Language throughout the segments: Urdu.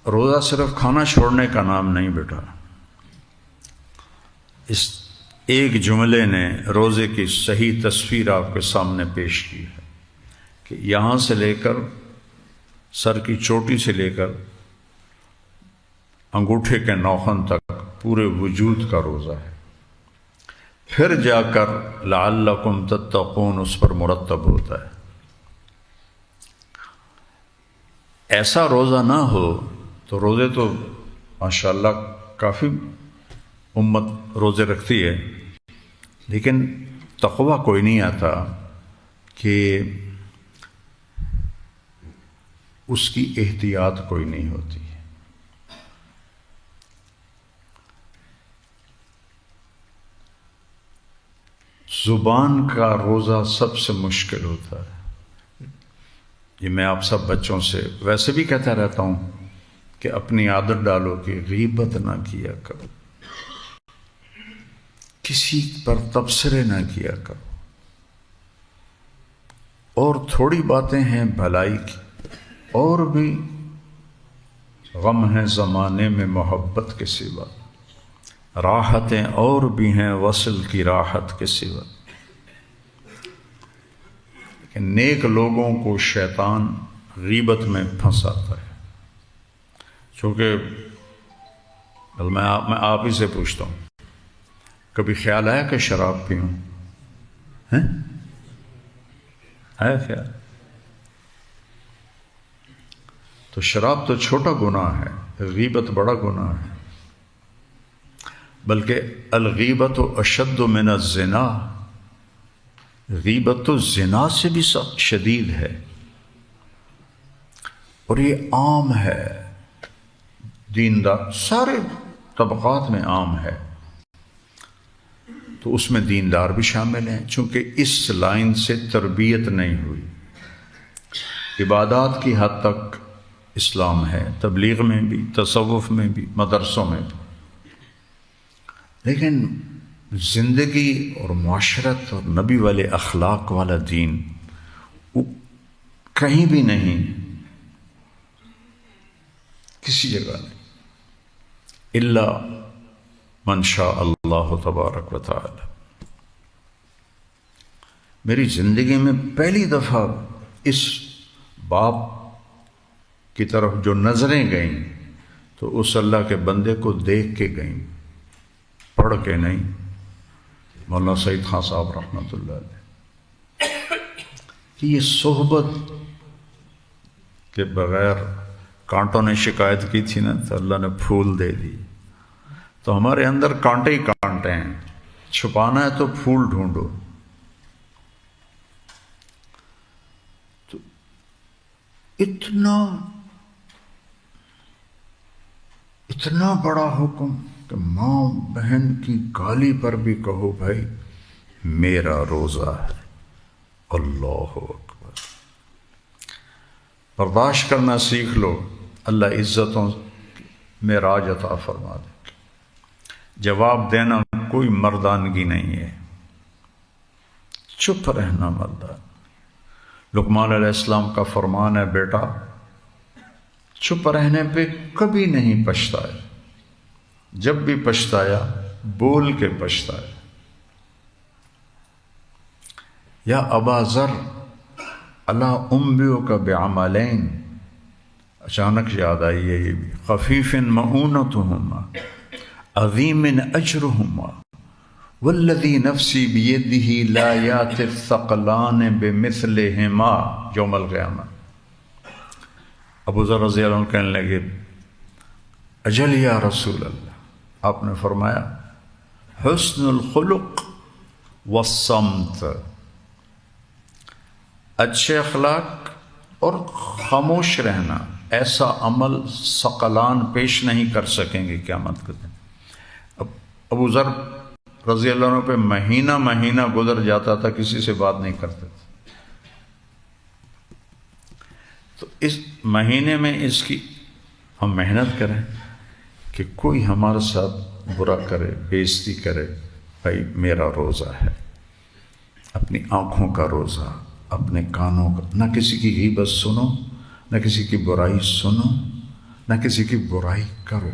روزہ صرف کھانا چھوڑنے کا نام نہیں بیٹا. اس ایک جملے نے روزے کی صحیح تصویر آپ کے سامنے پیش کی ہے کہ یہاں سے لے کر سر کی چوٹی سے لے کر انگوٹھے کے ناخن تک پورے وجود کا روزہ ہے. پھر جا کر لعلکم تتقون اس پر مرتب ہوتا ہے. ایسا روزہ نہ ہو تو روزے تو ماشاءاللہ کافی امت روزے رکھتی ہے، لیکن تقویٰ کوئی نہیں آتا کہ اس کی احتیاط کوئی نہیں ہوتی. زبان کا روزہ سب سے مشکل ہوتا ہے. یہ میں آپ سب بچوں سے ویسے بھی کہتا رہتا ہوں کہ اپنی عادت ڈالو کہ غیبت نہ کیا کرو، کسی پر تبصرے نہ کیا کرو، اور تھوڑی باتیں ہیں بھلائی کی، اور بھی غم ہیں زمانے میں محبت کے سوا، راحتیں اور بھی ہیں وصل کی راحت کے سوا. کہ نیک لوگوں کو شیطان غیبت میں پھنساتا ہے. چونکہ میں آپ ہی سے پوچھتا ہوں، کبھی خیال آیا کہ شراب پیوں؟ آیا خیال؟ تو شراب تو چھوٹا گناہ ہے، غیبت بڑا گناہ ہے. بلکہ الغیبت اشد من الزنا، غیبت تو زنا سے بھی سخت شدید ہے، اور یہ عام ہے، دیندار سارے طبقات میں عام ہے. تو اس میں دیندار بھی شامل ہیں، چونکہ اس لائن سے تربیت نہیں ہوئی. عبادات کی حد تک اسلام ہے، تبلیغ میں بھی، تصوف میں بھی، مدرسوں میں بھی، لیکن زندگی اور معاشرت اور نبی والے اخلاق والا دین وہ کہیں بھی نہیں، کسی جگہ نہیں، الا من شاء اللہ تبارک و تعالی. میری زندگی میں پہلی دفعہ اس باب کی طرف جو نظریں گئیں تو اس اللہ کے بندے کو دیکھ کے گئیں، پڑھ کے نہیں. مولانا سعید خان صاحب رحمۃ اللہ علیہ کہ یہ صحبت کے بغیر کانٹوں نے شکایت کی تھی نا، تو اللہ نے پھول دے دی. تو ہمارے اندر کانٹے ہی کانٹے ہیں، چھپانا ہے تو پھول ڈھونڈو. تو اتنا بڑا حکم کہ ماں بہن کی گالی پر بھی کہو بھائی میرا روزہ ہے. اللہ اکبر. برداشت کرنا سیکھ لو، اللہ عزتوں میں راج عطا فرما دے. جواب دینا کوئی مردانگی نہیں ہے، چپ رہنا مردان. لقمان علیہ السلام کا فرمان ہے، بیٹا چپ رہنے پہ کبھی نہیں پچھتایا، جب بھی پچھتایا بول کے پچھتایا. یا ابا ذر الا انبئک بعملین، اچانک یاد آئی ہے یہ بھی، خفیف مؤونتہما عظیم اجرہما والذی نفسی بیدہ لا یاتی الثقلان بمثلہما یوم القیامہ. ابو ذر رضی اللہ عنہ کہنے لگے اجل یا رسول اللہ. آپ نے فرمایا حسن الخلق والصمت، اچھے اخلاق اور خاموش رہنا، ایسا عمل ثقلان پیش نہیں کر سکیں گے قیامت کے دن. ابو ذر رضی اللہ عنہ پہ مہینہ مہینہ گزر جاتا تھا، کسی سے بات نہیں کرتے تھے. تو اس مہینے میں اس کی ہم محنت کریں کہ کوئی ہمارے ساتھ برا کرے، بے عزتی کرے، بھائی میرا روزہ ہے. اپنی آنکھوں کا روزہ، اپنے کانوں کا، نہ کسی کی غیبت سنو، نہ کسی کی برائی سنو، نہ کسی کی برائی کرو،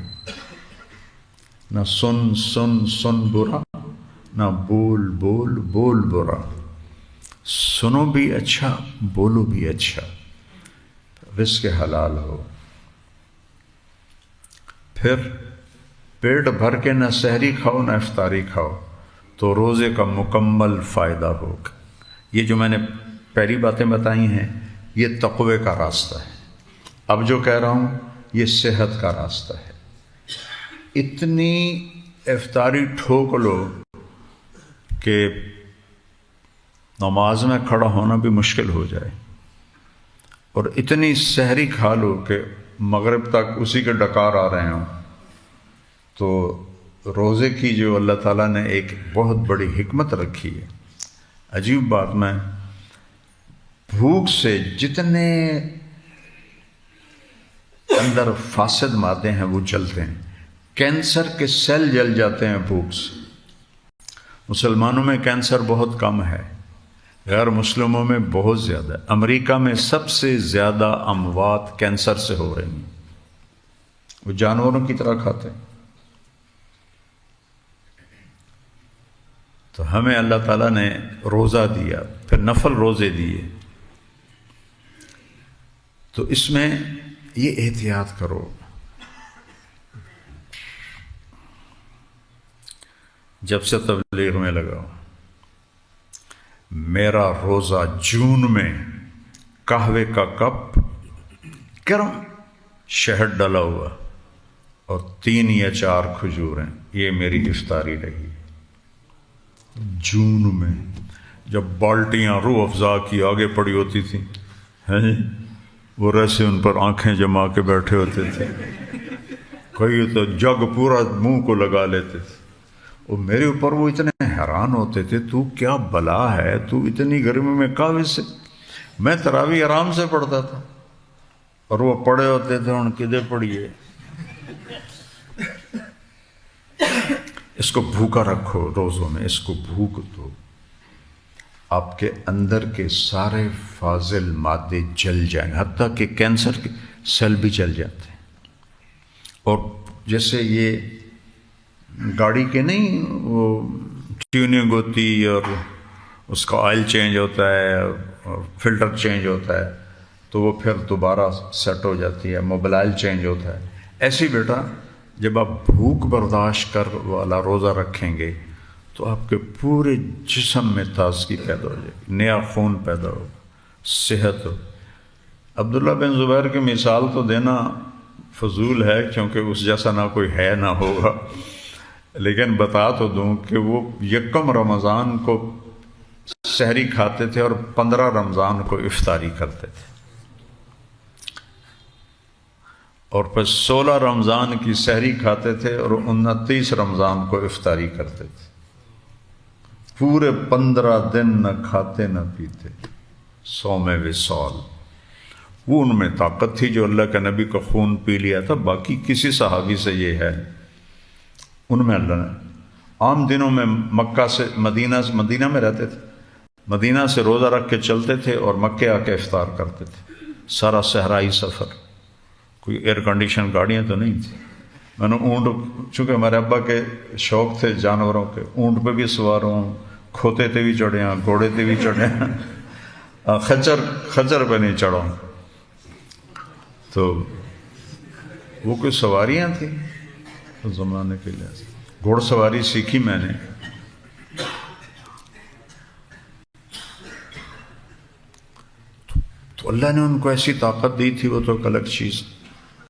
نہ سن برا، نہ بول برا، سنو بھی اچھا، بولو بھی اچھا، رزق حلال ہو۔ پھر پیٹ بھر کے نہ سحری کھاؤ نہ افطاری کھاؤ تو روزے کا مکمل فائدہ ہوگا۔ یہ جو میں نے پہلی باتیں بتائی ہیں یہ تقوی کا راستہ ہے، اب جو کہہ رہا ہوں یہ صحت کا راستہ ہے۔ اتنی افطاری ٹھوک لو کہ نماز میں کھڑا ہونا بھی مشکل ہو جائے، اور اتنی سحری کھا لو کہ مغرب تک اسی کے ڈکار آ رہے ہوں، تو روزے کی جو اللہ تعالیٰ نے ایک بہت بڑی حکمت رکھی ہے۔ عجیب بات، میں بھوک سے جتنے اندر فاسد مادے ہیں وہ جلتے ہیں، کینسر کے سیل جل جاتے ہیں بھوک سے۔ مسلمانوں میں کینسر بہت کم ہے، غیر مسلموں میں بہت زیادہ ہے۔ امریکہ میں سب سے زیادہ اموات کینسر سے ہو رہی ہیں، وہ جانوروں کی طرح کھاتے ہیں۔ تو ہمیں اللہ تعالیٰ نے روزہ دیا، پھر نفل روزے دیے، تو اس میں یہ احتیاط کرو، جب سے تبلیغ میں لگا ہوں، میرا روزہ جون میں قہوے کا کپ گرم شہد ڈلا ہوا اور 3 یا 4 کھجوریں، یہ میری افطاری رہی۔ جون میں جب بالٹیاں روح افزا کی آگے پڑی ہوتی تھیں، وہ رسے ان پر آنکھیں جما کے بیٹھے ہوتے تھے، کئی تو جگ پورا منہ کو لگا لیتے تھے، اور میرے اوپر وہ اتنے حیران ہوتے تھے، تو کیا بلا ہے، تو اتنی گرمی میں قہوے سے؟ میں تراویح آرام سے پڑھتا تھا، اور وہ پڑھے ہوتے تھے، ان کدے پڑھیے۔ اس کو بھوکا رکھو روزوں میں، اس کو بھوک دو، آپ کے اندر کے سارے فاضل مادے جل جائیں، حتیٰ کہ کینسر کے سیل بھی جل جاتے ہیں۔ اور جیسے یہ گاڑی کے نہیں وہ ٹیوننگ ہوتی اور اس کا آئل چینج ہوتا ہے اور فلٹر چینج ہوتا ہے تو وہ پھر دوبارہ سیٹ ہو جاتی ہے، موبلائل چینج ہوتا ہے، ایسی بیٹا جب آپ بھوک برداشت کر والا روزہ رکھیں گے تو آپ کے پورے جسم میں تازگی پیدا ہو جائے گی، نیا خون پیدا ہو، صحت ہو۔ عبداللہ بن زبیر کی مثال تو دینا فضول ہے کیونکہ اس جیسا نہ کوئی ہے نہ ہوگا، لیکن بتا تو دوں کہ وہ 1 رمضان کو سحری کھاتے تھے اور 15 رمضان کو افطاری کرتے تھے، اور پھر 16 رمضان کی سحری کھاتے تھے اور 29 رمضان کو افطاری کرتے تھے، پورے 15 دن نہ کھاتے نہ پیتے، صوم وصال۔ وہ ان میں طاقت تھی جو اللہ کے نبی کا خون پی لیا تھا، باقی کسی صحابی سے یہ ہے ان میں اللہ نے۔ عام دنوں میں مکہ سے مدینہ میں رہتے تھے، مدینہ سے روزہ رکھ کے چلتے تھے اور مکے آ کے افطار کرتے تھے، سارا صحرائی سفر، کوئی ایئر کنڈیشن گاڑیاں تو نہیں تھیں۔ میں نے اونٹ، چونکہ ہمارے ابا کے شوق تھے جانوروں کے، اونٹ پہ بھی سوار ہوں، کھوتے تے بھی چڑھے ہیں، گھوڑے تے بھی چڑھے ہیں، خچر پہ نہیں چڑھا ہوں۔ تو وہ کوئی سواریاں تھیں اس زمانے کے لحاظ سے، گھوڑ سواری سیکھی میں نے۔ تو اللہ نے ان کو ایسی طاقت دی تھی، وہ تو ایک الگ چیز۔